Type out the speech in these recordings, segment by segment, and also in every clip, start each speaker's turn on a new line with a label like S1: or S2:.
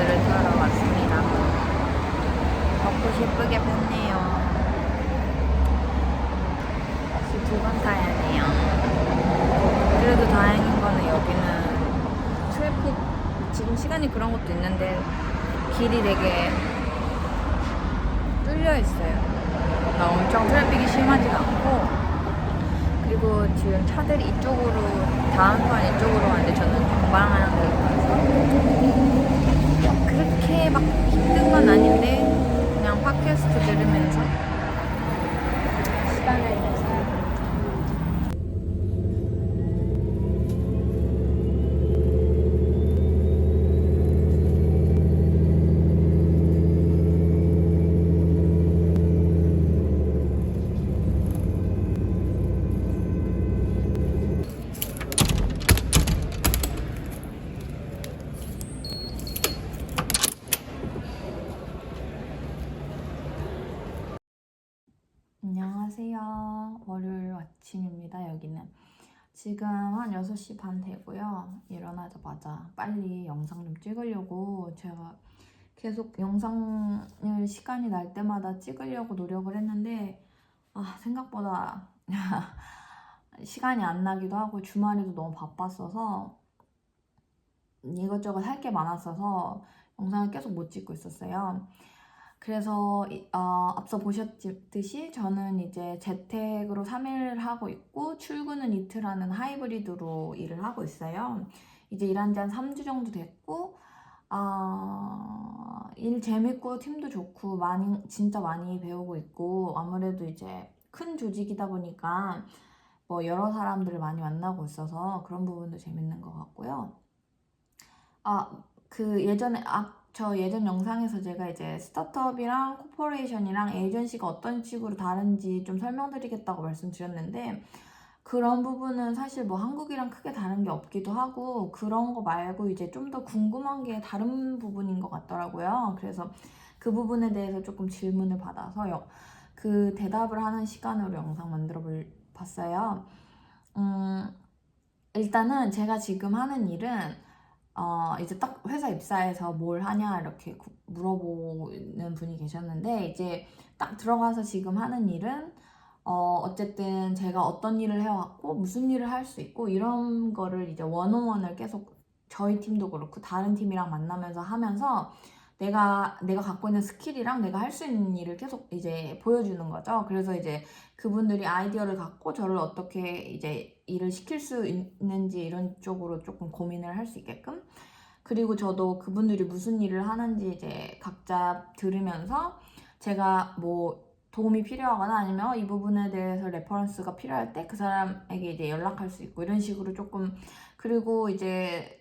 S1: 물을 타러 왔습니다. 벚꽃이 예쁘게 폈네요. 역시 2번 타야 해요. 그래도 다행인 거는 여기는 트래픽, 지금 시간이 그런 것도 있는데 길이 되게 뚫려 있어요. 엄청 트래픽이 심하지가 않고, 그리고 지금 차들이 이쪽으로, 다음판 이쪽으로 가는데 저는 방방하는 데서 그렇게 막 힘든 건 아닌데 그냥 팟캐스트 들으면서 시간을 내서요. 안녕하세요. 월요일 아침입니다. 여기는 지금 한 6시 반 되고요. 일어나자마자 빨리 영상 좀 찍으려고 제가 계속 영상을 시간이 날 때마다 찍으려고 노력을 했는데 생각보다 시간이 안 나기도 하고 주말에도 너무 바빴어서 이것저것 할 게 많았어서 영상을 계속 못 찍고 있었어요. 그래서 앞서 보셨듯이 저는 이제 재택으로 3일 하고 있고 출근은 이틀 하는 하이브리드로 일을 하고 있어요. 이제 일한 지 한 3주 정도 됐고 일 재밌고 팀도 좋고 진짜 많이 배우고 있고, 아무래도 이제 큰 조직이다 보니까 뭐 여러 사람들을 많이 만나고 있어서 그런 부분도 재밌는 것 같고요. 저 예전 영상에서 제가 이제 스타트업이랑 코퍼레이션이랑 에이전시가 어떤 식으로 다른지 좀 설명드리겠다고 말씀드렸는데, 그런 부분은 사실 뭐 한국이랑 크게 다른 게 없기도 하고, 그런 거 말고 이제 좀 더 궁금한 게 다른 부분인 것 같더라고요. 그래서 그 부분에 대해서 조금 질문을 받아서 그 대답을 하는 시간으로 영상 만들어 봤어요. 일단은 제가 지금 하는 일은 이제 딱 회사 입사해서 뭘 하냐 이렇게 물어보는 분이 계셨는데, 이제 딱 들어가서 지금 하는 일은 어쨌든 제가 어떤 일을 해왔고 무슨 일을 할 수 있고 이런 거를 이제 원온원을 계속 저희 팀도 그렇고 다른 팀이랑 만나면서 하면서 내가 갖고 있는 스킬이랑 내가 할 수 있는 일을 계속 이제 보여주는 거죠. 그래서 이제 그분들이 아이디어를 갖고 저를 어떻게 이제 일을 시킬 수 있는지 이런 쪽으로 조금 고민을 할 수 있게끔, 그리고 저도 그분들이 무슨 일을 하는지 이제 각자 들으면서 제가 뭐 도움이 필요하거나 아니면 이 부분에 대해서 레퍼런스가 필요할 때 그 사람에게 이제 연락할 수 있고 이런 식으로 조금, 그리고 이제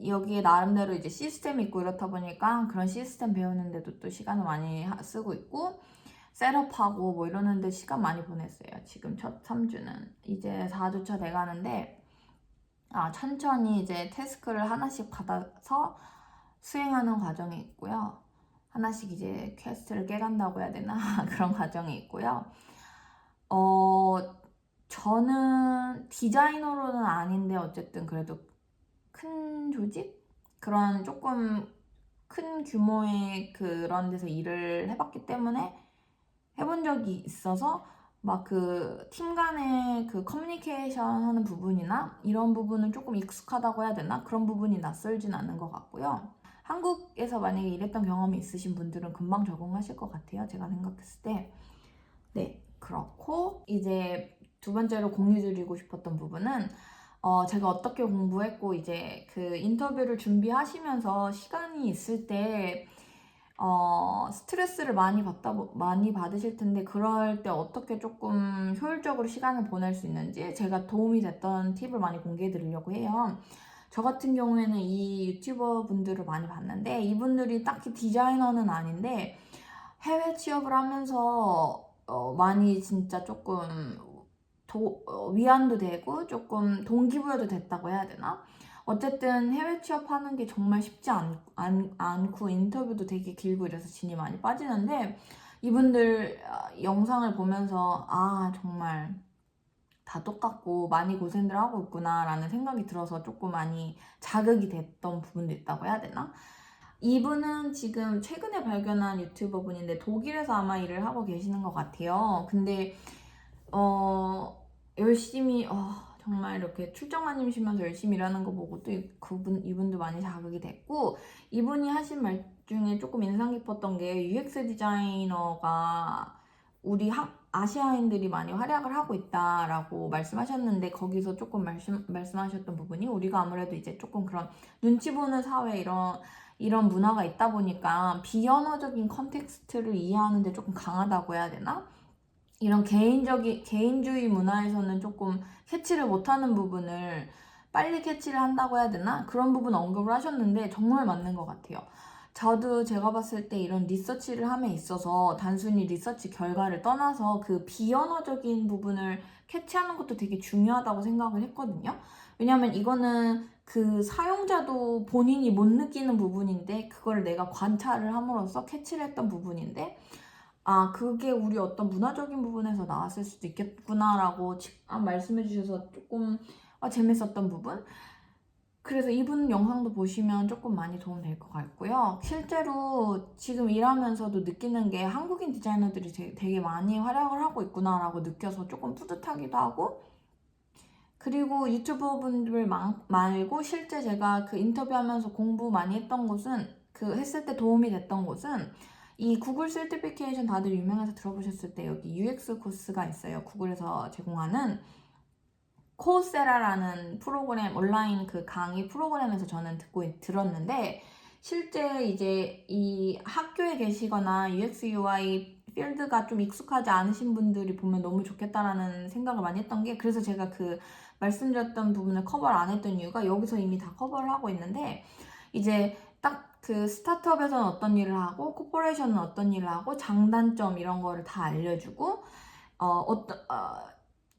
S1: 여기에 나름대로 이제 시스템이 있고 이렇다 보니까 그런 시스템 배우는데도 또 시간을 많이 쓰고 있고, 셋업하고 뭐 이러는데 시간 많이 보냈어요. 지금 첫 3주는 이제 4주차 돼가는데 천천히 이제 태스크를 하나씩 받아서 수행하는 과정이 있고요. 하나씩 이제 퀘스트를 깨간다고 해야 되나? 그런 과정이 있고요. 저는 디자이너로는 아닌데 어쨌든 그래도 큰 조직? 그런 조금 큰 규모의 그런 데서 일을 해봤기 때문에 해본 적이 있어서 막 그 팀 간의 그 커뮤니케이션 하는 부분이나 이런 부분은 조금 익숙하다고 해야 되나? 그런 부분이 낯설진 않은 것 같고요. 한국에서 만약에 일했던 경험이 있으신 분들은 금방 적응하실 것 같아요. 제가 생각했을 때. 네, 그렇고 이제 두 번째로 공유드리고 싶었던 부분은 제가 어떻게 공부했고 이제 그 인터뷰를 준비하시면서 시간이 있을 때 스트레스를 많이 받으실 텐데, 그럴 때 어떻게 조금 효율적으로 시간을 보낼 수 있는지 제가 도움이 됐던 팁을 많이 공개해 드리려고 해요. 저 같은 경우에는 이 유튜버 분들을 많이 봤는데, 이분들이 딱히 디자이너는 아닌데 해외 취업을 하면서 많이 진짜 조금 위안도 되고 조금 동기부여도 됐다고 해야 되나? 어쨌든 해외 취업하는 게 정말 쉽지 않고 인터뷰도 되게 길고 이래서 진이 많이 빠지는데, 이분들 영상을 보면서 정말 다 똑같고 많이 고생들 하고 있구나 라는 생각이 들어서 조금 많이 자극이 됐던 부분도 있다고 해야 되나? 이분은 지금 최근에 발견한 유튜버 분인데 독일에서 아마 일을 하고 계시는 것 같아요. 근데 열심히 정말 이렇게 출장 다니시면서 열심히 일하는 거 보고 또 이분도 많이 자극이 됐고, 이분이 하신 말 중에 조금 인상 깊었던 게 UX 디자이너가 우리 아시아인들이 많이 활약을 하고 있다라고 말씀하셨는데, 거기서 조금 말씀하셨던 부분이 우리가 아무래도 이제 조금 그런 눈치 보는 사회 이런 문화가 있다 보니까 비언어적인 컨텍스트를 이해하는데 조금 강하다고 해야 되나? 이런 개인주의 문화에서는 조금 캐치를 못하는 부분을 빨리 캐치를 한다고 해야 되나? 그런 부분 언급을 하셨는데 정말 맞는 것 같아요. 저도 제가 봤을 때 이런 리서치를 함에 있어서 단순히 리서치 결과를 떠나서 그 비언어적인 부분을 캐치하는 것도 되게 중요하다고 생각을 했거든요. 왜냐하면 이거는 그 사용자도 본인이 못 느끼는 부분인데, 그걸 내가 관찰을 함으로써 캐치를 했던 부분인데, 그게 우리 어떤 문화적인 부분에서 나왔을 수도 있겠구나라고 말씀해 주셔서 조금 재밌었던 부분? 그래서 이분 영상도 보시면 조금 많이 도움 될 것 같고요. 실제로 지금 일하면서도 느끼는 게 한국인 디자이너들이 되게 많이 활약을 하고 있구나라고 느껴서 조금 뿌듯하기도 하고, 그리고 유튜버 분들 말고 실제 제가 그 인터뷰하면서 공부 많이 했던 곳은, 그 했을 때 도움이 됐던 곳은, 이 구글 서티피케이션 다들 유명해서 들어보셨을 때 여기 UX 코스가 있어요. 구글에서 제공하는 코세라라는 프로그램, 온라인 그 강의 프로그램에서 저는 들었는데, 실제 이제 이 학교에 계시거나 UX UI 필드가 좀 익숙하지 않으신 분들이 보면 너무 좋겠다라는 생각을 많이 했던 게, 그래서 제가 그 말씀드렸던 부분을 커버를 안 했던 이유가 여기서 이미 다 커버를 하고 있는데, 이제 딱 그 스타트업에서는 어떤 일을 하고 코퍼레이션은 어떤 일을 하고 장단점 이런 거를 다 알려주고,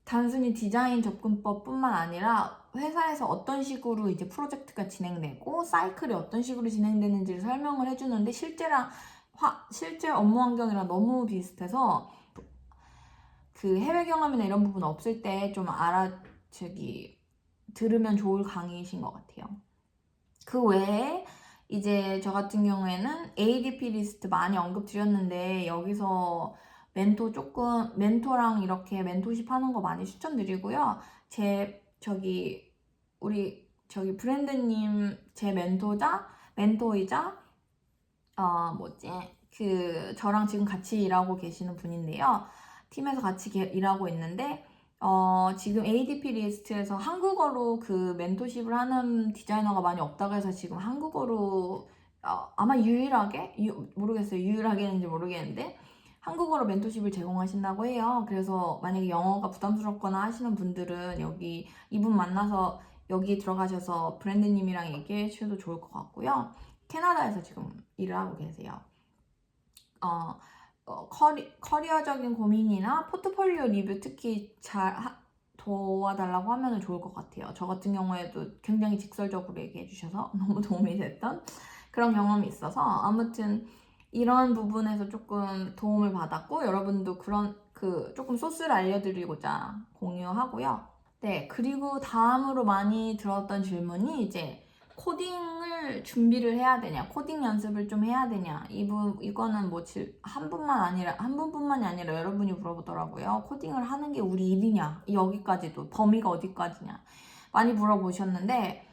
S1: 단순히 디자인 접근법뿐만 아니라 회사에서 어떤 식으로 이제 프로젝트가 진행되고 사이클이 어떤 식으로 진행되는지를 설명을 해주는데, 실제 업무 환경이랑 너무 비슷해서 그 해외 경험이나 이런 부분 없을 때 좀 들으면 좋을 강의이신 것 같아요. 그 외에 이제 저 같은 경우에는 ADP 리스트 많이 언급드렸는데, 여기서 멘토랑 이렇게 멘토십 하는 거 많이 추천드리고요. 우리 브랜드님 제 멘토이자 저랑 지금 같이 일하고 계시는 분인데요. 팀에서 같이 일하고 있는데, 지금 ADP 리스트에서 한국어로 그 멘토십을 하는 디자이너가 많이 없다고 해서 지금 한국어로 아마 모르겠어요. 유일하게는지 모르겠는데 한국어로 멘토십을 제공하신다고 해요. 그래서 만약에 영어가 부담스럽거나 하시는 분들은 이분 만나서 여기 들어가셔서 브랜드님이랑 얘기해 주셔도 좋을 것 같고요. 캐나다에서 지금 일을 하고 계세요. 커리어적인 고민이나 포트폴리오 리뷰 특히 도와달라고 하면 좋을 것 같아요. 저 같은 경우에도 굉장히 직설적으로 얘기해 주셔서 너무 도움이 됐던 그런 경험이 있어서, 아무튼 이런 부분에서 조금 도움을 받았고, 여러분도 조금 소스를 알려드리고자 공유하고요. 네, 그리고 다음으로 많이 들었던 질문이 이제 코딩을 준비를 해야 되냐, 코딩 연습을 좀 해야 되냐, 이거는 한 분뿐만이 아니라 여러분이 물어보더라고요. 코딩을 하는 게 우리 일이냐, 여기까지도 범위가 어디까지냐 많이 물어보셨는데,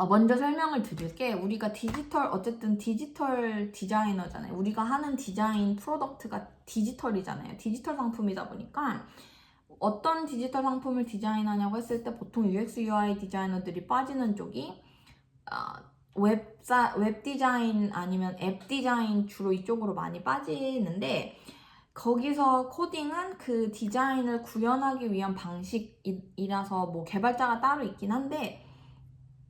S1: 먼저 설명을 드릴게. 우리가 어쨌든 디지털 디자이너잖아요. 우리가 하는 디자인 프로덕트가 디지털이잖아요. 디지털 상품이다 보니까 어떤 디지털 상품을 디자인하냐고 했을 때 보통 UX UI 디자이너들이 빠지는 쪽이 웹 디자인 아니면 앱 디자인, 주로 이쪽으로 많이 빠지는데, 거기서 코딩은 그 디자인을 구현하기 위한 방식이라서 뭐 개발자가 따로 있긴 한데,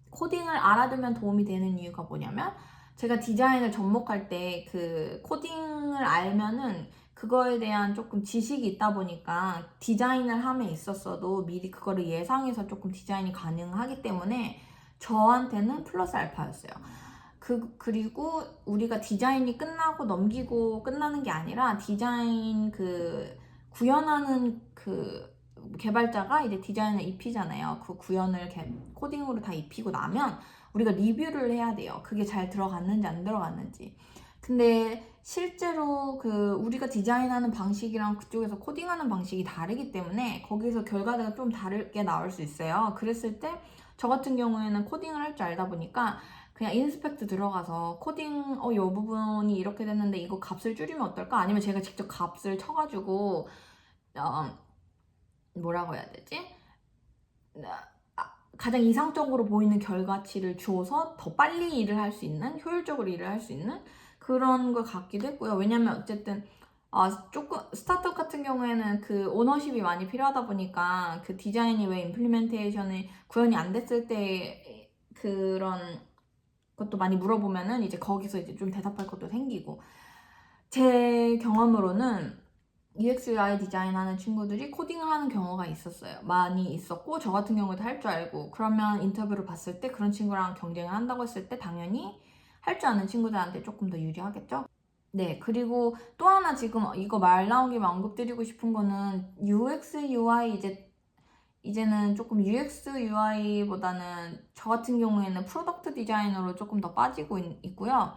S1: 코딩을 알아두면 도움이 되는 이유가 뭐냐면, 제가 디자인을 접목할 때 그 코딩을 알면은 그거에 대한 조금 지식이 있다 보니까 디자인을 함에 있었어도 미리 그거를 예상해서 조금 디자인이 가능하기 때문에 저한테는 플러스 알파였어요. 그리고 우리가 디자인이 끝나고 넘기고 끝나는 게 아니라, 디자인 구현하는 개발자가 이제 디자인을 입히잖아요. 그 구현을 코딩으로 다 입히고 나면 우리가 리뷰를 해야 돼요. 그게 잘 들어갔는지 안 들어갔는지. 근데 실제로 그 우리가 디자인하는 방식이랑 그쪽에서 코딩하는 방식이 다르기 때문에 거기서 결과가 좀 다르게 나올 수 있어요. 그랬을 때 저 같은 경우에는 코딩을 할 줄 알다 보니까 그냥 인스펙트 들어가서 코딩 이 부분이 이렇게 됐는데 이거 값을 줄이면 어떨까? 아니면 제가 직접 값을 쳐가지고 뭐라고 해야 되지? 가장 이상적으로 보이는 결과치를 주어서 더 빨리 일을 할 수 있는, 효율적으로 일을 할 수 있는 그런 걸 갖기도 했고요. 왜냐면 어쨌든 조금 스타트업 같은 경우에는 그 오너십이 많이 필요하다 보니까 그 디자인이 왜 임플리멘테이션이 구현이 안 됐을 때 그런 것도 많이 물어보면은 이제 거기서 이제 좀 대답할 것도 생기고, 제 경험으로는 UX UI 디자인하는 친구들이 코딩을 하는 경우가 있었어요. 많이 있었고 저 같은 경우도 할 줄 알고, 그러면 인터뷰를 봤을 때 그런 친구랑 경쟁을 한다고 했을 때 당연히 할 줄 아는 친구들한테 조금 더 유리하겠죠? 네, 그리고 또 하나 지금 이거 말 나온 김에 언급드리고 싶은 거는 UX UI 이제는 조금 UX UI보다는 저 같은 경우에는 프로덕트 디자이너로 조금 더 빠지고 있고요.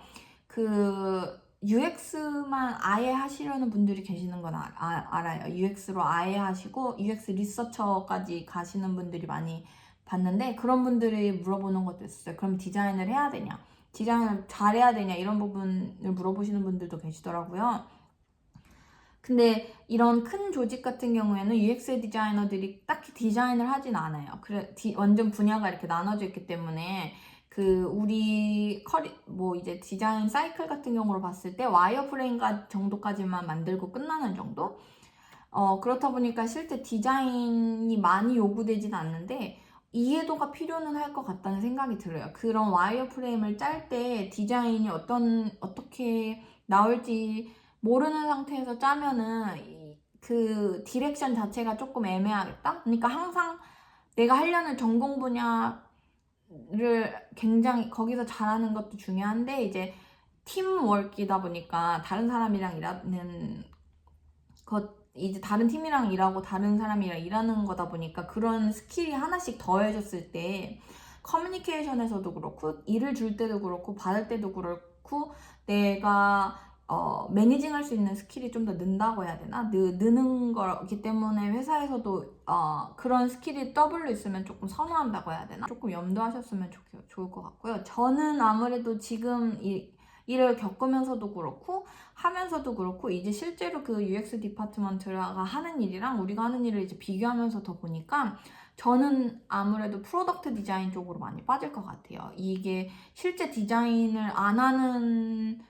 S1: 그 UX만 아예 하시려는 분들이 계시는 건 알아요. UX로 아예 하시고 UX 리서처까지 가시는 분들이 많이 봤는데, 그런 분들이 물어보는 것도 있었어요. 그럼 디자인을 해야 되냐? 디자인을 잘해야 되냐? 이런 부분을 물어보시는 분들도 계시더라고요. 근데 이런 큰 조직 같은 경우에는 UX 디자이너들이 딱히 디자인을 하진 않아요. 완전 분야가 이렇게 나눠져 있기 때문에 그 우리 뭐 이제 디자인 사이클 같은 경우로 봤을 때 와이어프레임 정도까지만 만들고 끝나는 정도? 그렇다 보니까 실제 디자인이 많이 요구되진 않는데 이해도가 필요는 할 것 같다는 생각이 들어요. 그런 와이어프레임을 짤 때 디자인이 어떻게 나올지 모르는 상태에서 짜면은 그 디렉션 자체가 조금 애매하겠다? 그러니까 항상 내가 하려는 전공 분야를 굉장히 거기서 잘하는 것도 중요한데, 이제 팀워크이다 보니까 다른 사람이랑 일하는 이제 다른 팀이랑 일하고 다른 사람이랑 일하는 거다 보니까 그런 스킬이 하나씩 더해졌을 때 커뮤니케이션에서도 그렇고 일을 줄 때도 그렇고 받을 때도 그렇고 내가 매니징 할 수 있는 스킬이 좀 더 는다고 해야 되나? 느는 거기 때문에 회사에서도 그런 스킬이 더블로 있으면 조금 선호한다고 해야 되나? 조금 염두하셨으면 좋을 것 같고요. 저는 아무래도 지금 일을 겪으면서도 그렇고 하면서도 그렇고 이제 실제로 그 UX 디파트먼트가 하는 일이랑 우리가 하는 일을 이제 비교하면서 더 보니까 저는 아무래도 프로덕트 디자인 쪽으로 많이 빠질 것 같아요. 이게 실제 디자인을 안 하는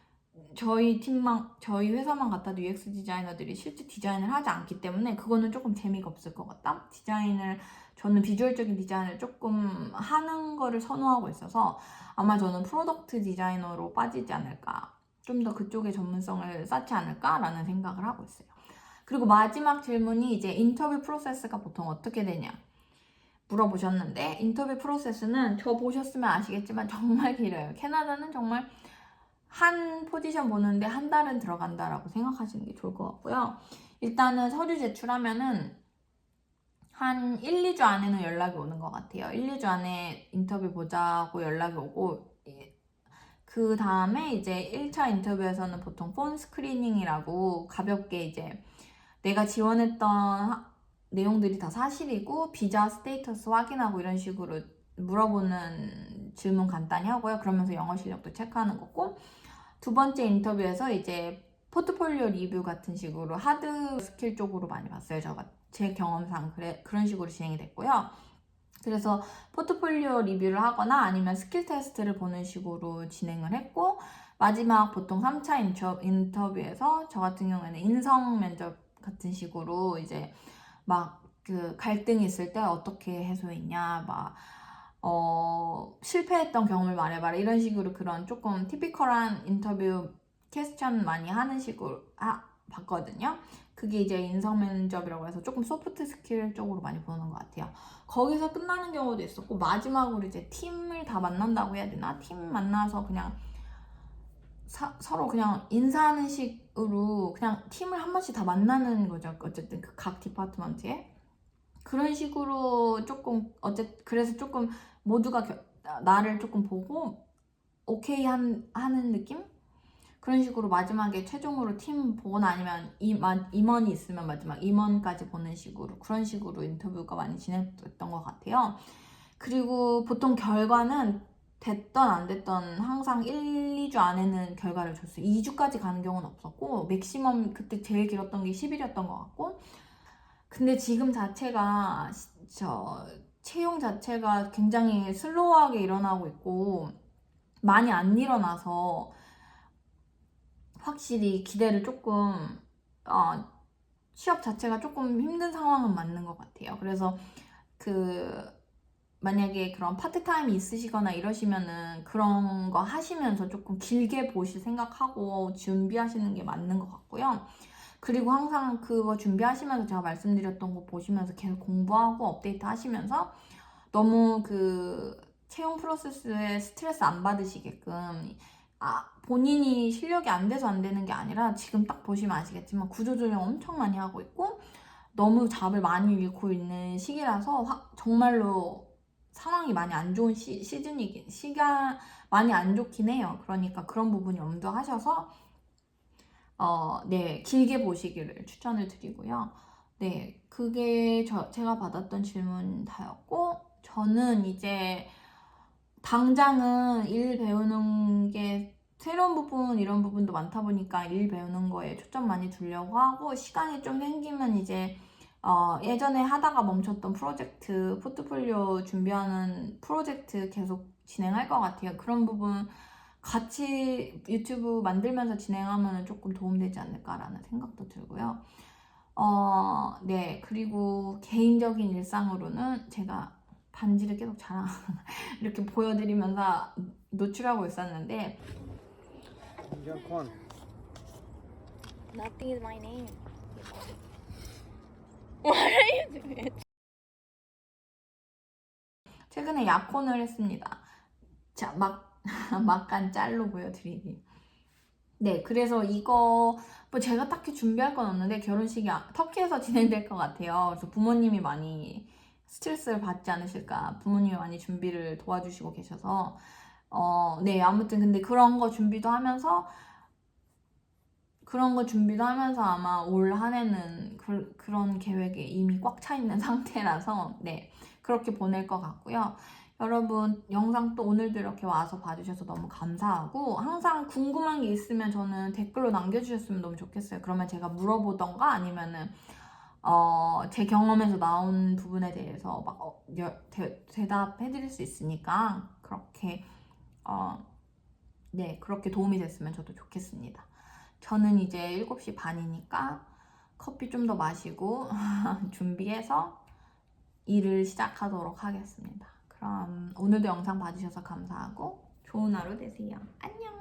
S1: 저희 회사만 같아도 UX 디자이너들이 실제 디자인을 하지 않기 때문에 그거는 조금 재미가 없을 것 같다. 저는 비주얼적인 디자인을 조금 하는 거를 선호하고 있어서 아마 저는 프로덕트 디자이너로 빠지지 않을까, 좀 더 그쪽에 전문성을 쌓지 않을까라는 생각을 하고 있어요. 그리고 마지막 질문이 이제 인터뷰 프로세스가 보통 어떻게 되냐 물어보셨는데, 인터뷰 프로세스는 저 보셨으면 아시겠지만 정말 길어요. 캐나다는 정말 한 포지션 보는데 한 달은 들어간다라고 생각하시는 게 좋을 것 같고요. 일단은 서류 제출하면은 한 1, 2주 안에는 연락이 오는 것 같아요. 1, 2주 안에 인터뷰 보자고 연락이 오고, 그 다음에 이제 1차 인터뷰에서는 보통 폰 스크리닝이라고 가볍게 이제 내가 지원했던 내용들이 다 사실이고 비자 스테이터스 확인하고 이런 식으로 물어보는 질문 간단히 하고요. 그러면서 영어 실력도 체크하는 거고, 두 번째 인터뷰에서 이제 포트폴리오 리뷰 같은 식으로 하드 스킬 쪽으로 많이 봤어요. 제 경험상 그런 식으로 진행이 됐고요. 그래서 포트폴리오 리뷰를 하거나 아니면 스킬 테스트를 보는 식으로 진행을 했고, 마지막 보통 3차 인터뷰에서 저 같은 경우에는 인성 면접 같은 식으로 이제 막 그 갈등이 있을 때 어떻게 해소했냐, 실패했던 경험을 말해봐라 이런 식으로 그런 조금 티피컬한 인터뷰 퀘스천 많이 하는 식으로 봤거든요. 그게 이제 인성 면접이라고 해서 조금 소프트 스킬 쪽으로 많이 보는 것 같아요. 거기서 끝나는 경우도 있었고, 마지막으로 이제 팀을 다 만난다고 해야 되나? 팀 만나서 그냥 서로 그냥 인사하는 식으로 그냥 팀을 한 번씩 다 만나는 거죠. 어쨌든 그 각 디파트먼트에 그런 식으로 조금 그래서 조금 모두가 나를 조금 보고 오케이 하는 느낌? 그런 식으로 마지막에 최종으로 팀 보거나 아니면 임원이 있으면 마지막 임원까지 보는 식으로, 그런 식으로 인터뷰가 많이 진행됐던 것 같아요. 그리고 보통 결과는 됐던 안 됐던 항상 1, 2주 안에는 결과를 줬어요. 2주까지 가는 경우는 없었고, 맥시멈 그때 제일 길었던 게 10일이었던 것 같고. 근데 지금 자체가 채용 자체가 굉장히 슬로우하게 일어나고 있고 많이 안 일어나서 확실히 기대를 조금 취업 자체가 조금 힘든 상황은 맞는 것 같아요. 그래서 만약에 그런 파트타임이 있으시거나 이러시면은 그런 거 하시면서 조금 길게 보실 생각하고 준비하시는 게 맞는 것 같고요. 그리고 항상 그거 준비하시면서 제가 말씀드렸던 거 보시면서 계속 공부하고 업데이트 하시면서 너무 채용 프로세스에 스트레스 안 받으시게끔, 본인이 실력이 안 돼서 안 되는 게 아니라 지금 딱 보시면 아시겠지만 구조조정 엄청 많이 하고 있고 너무 잡을 많이 잃고 있는 시기라서 정말로 상황이 많이 안 좋은 시기가 많이 안 좋긴 해요. 그러니까 그런 부분이 염두하셔서 네, 길게 보시기를 추천을 드리고요. 네, 그게 제가 받았던 질문 다였고, 저는 이제 당장은 일 배우는 게 새로운 부분 이런 부분도 많다 보니까 일 배우는 거에 초점 많이 두려고 하고, 시간이 좀 생기면 이제 예전에 하다가 멈췄던 프로젝트, 포트폴리오 준비하는 프로젝트 계속 진행할 것 같아요. 그런 부분 같이 유튜브 만들면서 진행하면 조금 도움되지 않을까라는 생각도 들고요. 네, 그리고 개인적인 일상으로는 제가 반지를 계속 이렇게 보여드리면서 노출하고 있었는데,
S2: Yakon.
S3: Nothing is my name. What are you doing?
S1: 최근에 약혼을 했습니다. 자, 막간 짤로 보여드리기. 네, 그래서 이거 뭐 제가 딱히 준비할 건 없는데 결혼식이 터키에서 진행될 것 같아요. 그래서 부모님이 많이 스트레스를 받지 않으실까, 부모님이 많이 준비를 도와주시고 계셔서 네, 아무튼 근데 그런 거 준비도 하면서 아마 올 한 해는 그런 계획에 이미 꽉 차 있는 상태라서 네, 그렇게 보낼 것 같고요. 여러분, 영상 또 오늘도 이렇게 와서 봐주셔서 너무 감사하고, 항상 궁금한 게 있으면 저는 댓글로 남겨주셨으면 너무 좋겠어요. 그러면 제가 물어보던가 아니면은 제 경험에서 나온 부분에 대해서 막 대답해드릴 수 있으니까 그렇게 네, 그렇게 도움이 됐으면 저도 좋겠습니다. 저는 이제 7시 반이니까 커피 좀 더 마시고 준비해서 일을 시작하도록 하겠습니다. 그럼 오늘도 영상 봐주셔서 감사하고 좋은 하루 되세요. 안녕!